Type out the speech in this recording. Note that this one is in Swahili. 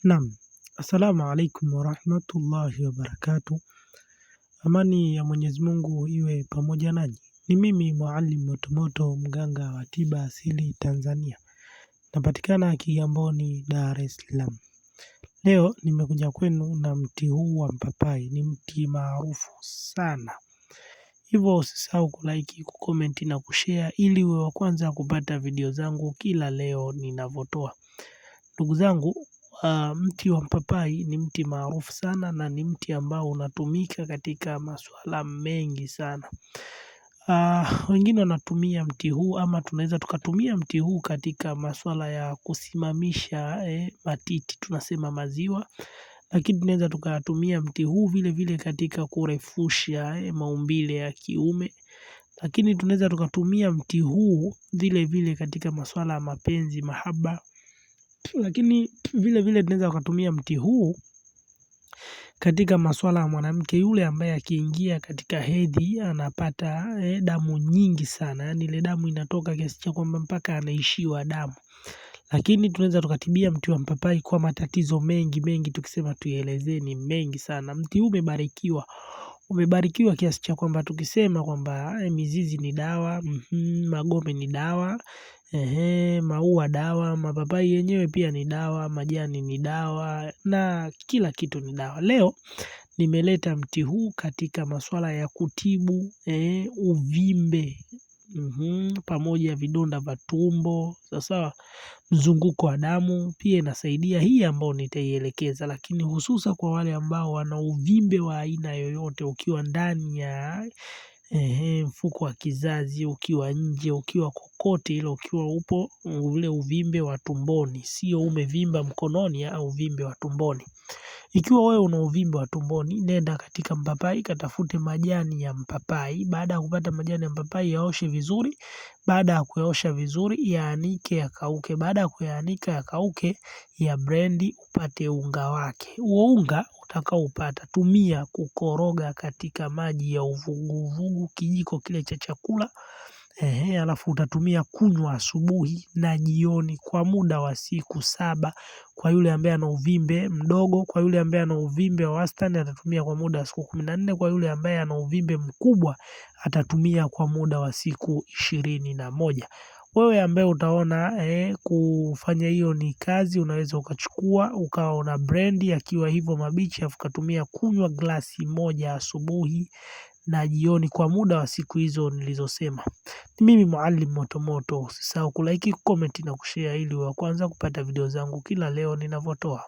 Naam, assalamu alaikum warahmatullahi wabarakatuh. Amani ya Mwenyezi Mungu iwe pamoja nanyi. Ni mimi Mwalimu Motomoto, mganga wa tiba asili Tanzania. Napatikana Kigamboni, Dar es Salaam. Leo nimekuja kwenu na mti huu wa mpapai. Ni mti maarufu sana. Hivyo usisahau kulike, kucomment na kushare ili uwe wa kwanza kupata video zangu kila leo ninavyotoa. Ndugu zangu, mti wa mpapai ni mti maarufu sana na ni mti ambao unatumika katika masuala mengi sana. Wengine wanatumia mti huu ama tunaweza tukatumia mti huu katika masuala ya kusimamisha matiti, tunasema maziwa. Lakini tunaweza tukatumia mti huu vile vile katika kurefusha maumbile ya kiume. Lakini tunaweza tukatumia mti huu vile vile katika masuala ya mapenzi, mahaba. Lakini vile vile tunaweza kutumia mti huu katika masuala ya mwanamke yule ambaye akiingia katika hedhi anapata damu nyingi sana. Yaani ile damu inatoka kiasi cha kwamba mpaka anaishiwa damu. Lakini tunaweza tukatibia mti wa mpapai kwa matatizo mengi tukisema tuielezee ni mengi sana. Mti huu umebarikiwa. Umebarikiwa kiasi cha kwamba tukisema kwamba mizizi ni dawa, magome ni dawa, maua dawa, mapapai yenyewe pia ni dawa, majani ni dawa na kila kitu ni dawa. Leo nimeleta mti huu katika masuala ya kutibu uvimbe, pamoja vidonda vya tumbo, sasa mzunguko wa damu pia inasaidia hii ambao nitaielekeza. Lakini hususa kwa wale ambao wana uvimbe wa aina yoyote, ukiwa ndani ya mfuko wa kizazi, ukiwa nje, ukiwa kokote ile, ukiwa upo ule uvimbe wa tumboni, sio umevimba mkononi au uvimbe wa tumboni. Ikiwa wewe una uvimbe wa tumboni, nenda katika mpapai katafute majani ya mpapai. Baada ya kupata majani ya mpapai yaoshe vizuri. Baada ya kuyaosha vizuri yaanike yakauke. Baada ya kuyaanika yakauke ya blendi upate unga wake. Huo unga utakaoupata tumia kukoroga katika maji ya uvuguvugu kijiko kile cha chakula. Alafu utatumia kunywa asubuhi na jioni kwa muda wa siku 7 kwa yule ambaye ana uvimbe mdogo. Kwa yule ambaye ana uvimbe wa wastani atatumia kwa muda wa siku 14. Kwa yule ambaye ana uvimbe mkubwa atatumia kwa muda wa siku 21. Wewe ambaye utaona kufanya hiyo ni kazi, unaweza ukachukua ukawa una blend yakiwa hivyo mabichi alafu ukatumia kunywa glasi 1 asubuhi na jioni kwa muda wa siku hizo nilizosema. Mimi Mwalimu Motomoto, usisahau kulike, kucomment na kushare ili wa kwanza kupata video zangu kila leo ninavyotoa.